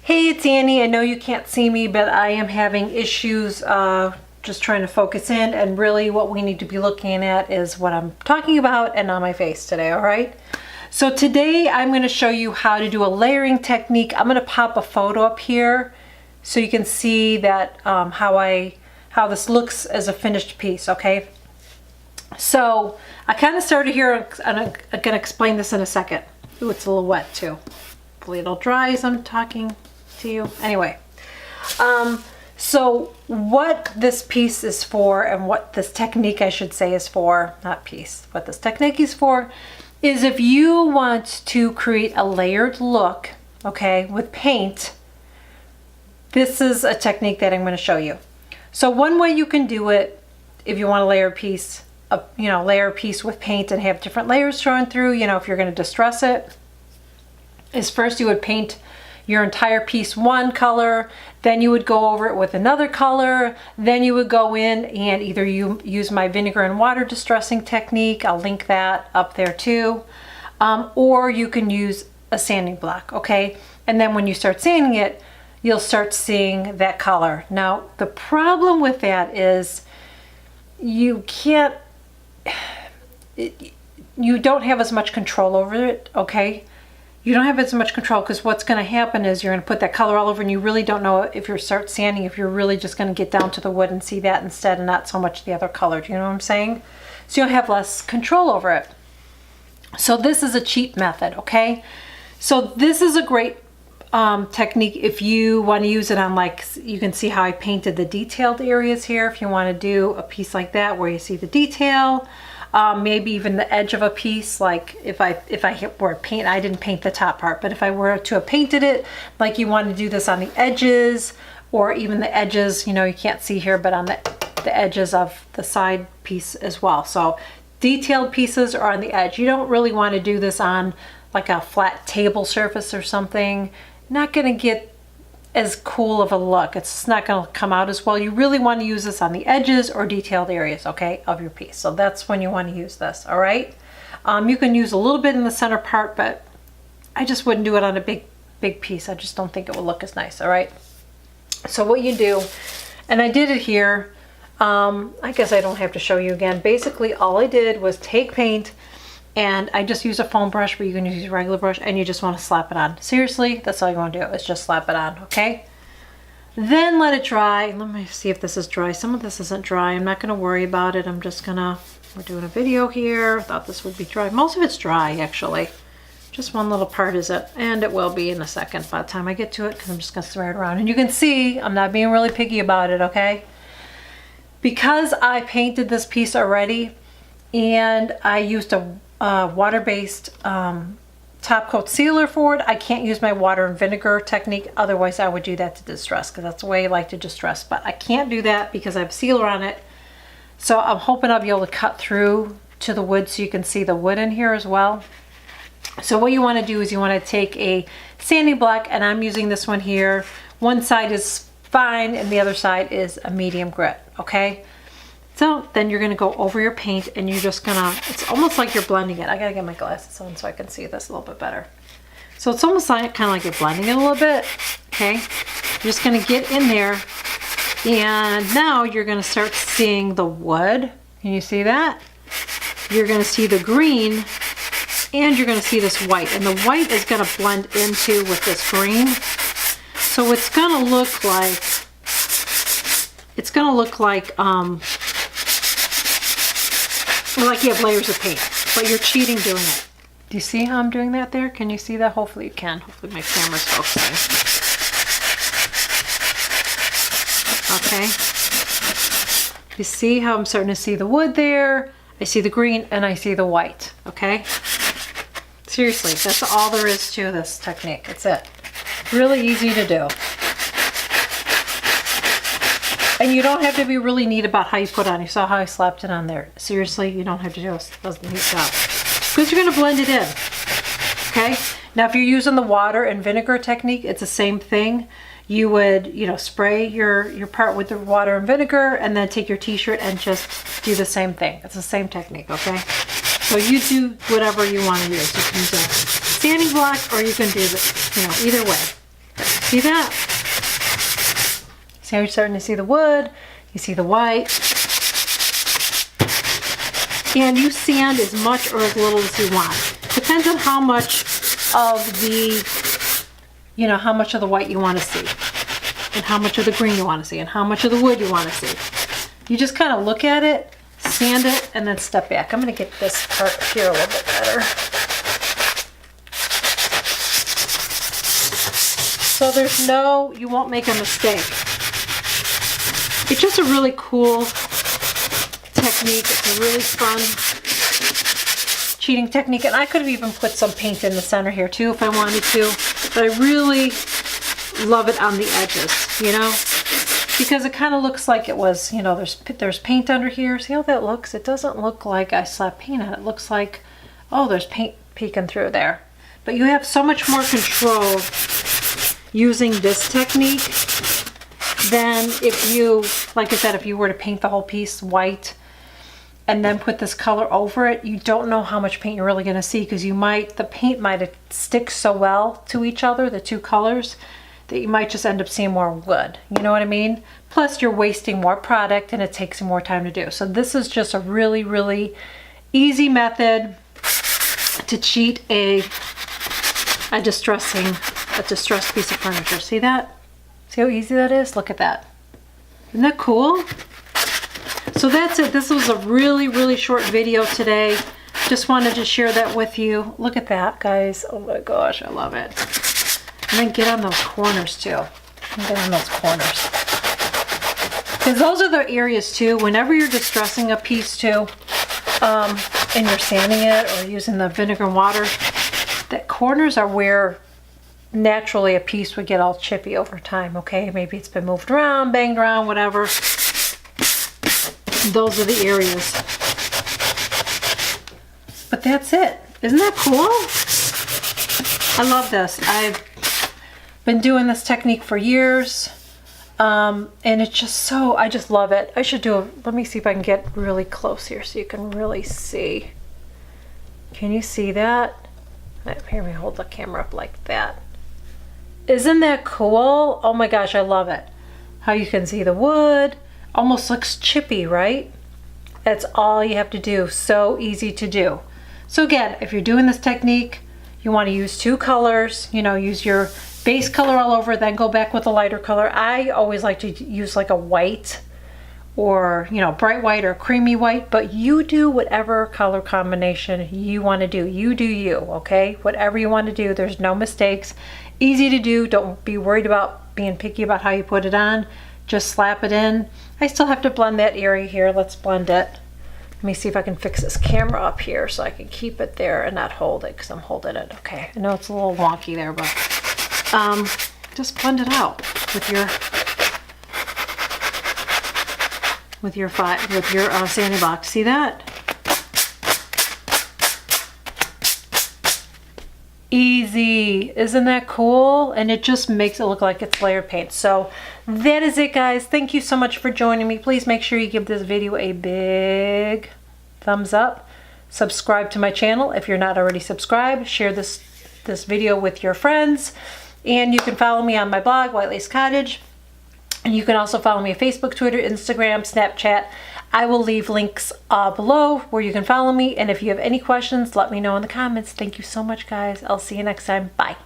Hey, it's Annie. I know you can't see me, but I am having issues just trying to focus in, and really what we need to be looking at is what I'm talking about and on my face today, all right? So today I'm going to show you how to do a layering technique. I'm going to pop a photo up here so you can see that how this looks as a finished piece, okay? So I kind of started here, and I'm going to explain this in a second. Ooh, it's a little wet too. Hopefully it'll dry as I'm talking to you. Anyway, so what this piece is for, and what this technique I should say is for, not piece, what this technique is for, is if you want to create a layered look, okay, with paint, this is a technique that I'm going to show you. So one way you can do it, if you want to layer a piece, layer a piece with paint and have different layers thrown through, if you're going to distress it, is first you would paint your entire piece one color, then you would go over it with another color, then you would go in and either you use my vinegar and water distressing technique, I'll link that up there too, or you can use a sanding block, okay? And then when you start sanding it, you'll start seeing that color. Now, the problem with that is you don't have as much control over it, okay? You don't have as much control, because what's going to happen is you're going to put that color all over, and you really don't know if you start sanding, if you're really just going to get down to the wood and see that instead, and not so much the other color. Do you know what I'm saying? So you'll have less control over it. So this is a cheap method, okay? So this is a great technique if you want to use it on, like, you can see how I painted the detailed areas here. If you want to do a piece like that where you see the detail, maybe even the edge of a piece, like if I were to paint, I didn't paint the top part, but if I were to have painted it, like you want to do this on the edges, or even the edges, you can't see here, but on the edges of the side piece as well. So detailed pieces are on the edge. You don't really want to do this on like a flat table surface or something. Not going to get as cool of a look. It's not going to come out as well. You really want to use this on the edges or detailed areas, okay, of your piece. So that's when you want to use this, all right? You can use a little bit in the center part, but I just wouldn't do it on a big piece. I just don't think it will look as nice, all right? So what you do, and I did it here, I guess I don't have to show you again. Basically, all I did was take paint, and I just use a foam brush, but you can use a regular brush, and you just want to slap it on. Seriously, that's all you want to do, is just slap it on, okay? Then let it dry. Let me see if this is dry. Some of this isn't dry. I'm not going to worry about it. We're doing a video here. I thought this would be dry. Most of it's dry, actually. Just one little part is it, and it will be in a second by the time I get to it, because I'm just going to smear it around. And you can see I'm not being really picky about it, okay? Because I painted this piece already, and I used a water-based top coat sealer for it, I can't use my water and vinegar technique. Otherwise I would do that to distress, because that's the way I like to distress, but I can't do that because I have sealer on it. So I'm hoping I'll be able to cut through to the wood so you can see the wood in here as well. So what you want to do is you want to take a sanding block, and I'm using this one here. One side is fine and the other side is a medium grit, okay? So then you're going to go over your paint, and you're just going to, it's almost like you're blending it. I got to get my glasses on so I can see this a little bit better. So it's almost like, kind of like you're blending it a little bit, okay? You're just going to get in there, and now you're going to start seeing the wood. Can you see that? You're going to see the green, and you're going to see this white, and the white is going to blend into with this green. So it's going to look like, like you have layers of paint, but you're cheating doing it. Do you see how I'm doing that there? Can you see that? Hopefully you can. Hopefully my camera's focusing. Okay. You see how I'm starting to see the wood there? I see the green and I see the white, okay? Seriously, that's all there is to this technique. That's it. Really easy to do. And you don't have to be really neat about how you put it on. You saw how I slapped it on there. Seriously, you don't have to do a neat job, because you're going to blend it in, okay? Now, if you're using the water and vinegar technique, it's the same thing. You would, spray your part with the water and vinegar, and then take your t-shirt and just do the same thing. It's the same technique, okay? So you do whatever you want to use. You can use a sanding block, or you can do the, either way. See that? See how you're starting to see the wood? You see the white. And you sand as much or as little as you want. Depends on how much of the, how much of the white you want to see. And how much of the green you want to see. And how much of the wood you want to see. You just kind of look at it, sand it, and then step back. I'm going to get this part here a little bit better. So you won't make a mistake. It's just a really cool technique. It's a really fun cheating technique. And I could have even put some paint in the center here too if I wanted to. But I really love it on the edges, because it kind of looks like it was, there's paint under here. See how that looks? It doesn't look like I slapped paint on it. It looks like, oh, there's paint peeking through there. But you have so much more control using this technique than if you, like I said, if you were to paint the whole piece white and then put this color over it, you don't know how much paint you're really going to see, because the paint might stick so well to each other, the two colors, that you might just end up seeing more wood. You know what I mean? Plus you're wasting more product and it takes more time to do. So this is just a really, really easy method to cheat a distressed piece of furniture. See that? See how easy that is? Look at that. Isn't that cool? So that's it. This was a really, really short video today. Just wanted to share that with you. Look at that, guys. Oh my gosh, I love it. And then get on those corners too. Get on those corners. Because those are the areas too, whenever you're distressing a piece too, and you're sanding it or using the vinegar and water, that corners are where naturally a piece would get all chippy over time, okay? Maybe it's been moved around, banged around, whatever. Those are the areas. But that's it. Isn't that cool? I love this. I've been doing this technique for years. And it's just I just love it. I should let me see if I can get really close here so you can really see. Can you see that? Here, we hold the camera up like that. Isn't that cool? Oh my gosh, I love it. How you can see the wood. Almost looks chippy, right? That's all you have to do. So easy to do. So again, if you're doing this technique, you want to use two colors. Use your base color all over, then go back with a lighter color. I always like to use like a white or, bright white or creamy white, but you do whatever color combination you want to do. You do you, okay? Whatever you want to do, there's no mistakes. Easy to do. Don't be worried about being picky about how you put it on. Just slap it in. I still have to blend that area here. Let's blend it. Let me see if I can fix this camera up here so I can keep it there and not hold it, because I'm holding it. Okay, I know it's a little wonky there, but just blend it out with your sanding box. See that? Easy. Isn't that cool? And it just makes it look like it's layered paint. So that is it, guys. Thank you so much for joining me. Please make sure you give this video a big thumbs up. Subscribe to my channel if you're not already subscribed. Share this video with your friends. And you can follow me on my blog, White Lace Cottage. And you can also follow me on Facebook, Twitter, Instagram, Snapchat. I will leave links below where you can follow me. And if you have any questions, let me know in the comments. Thank you so much, guys. I'll see you next time. Bye.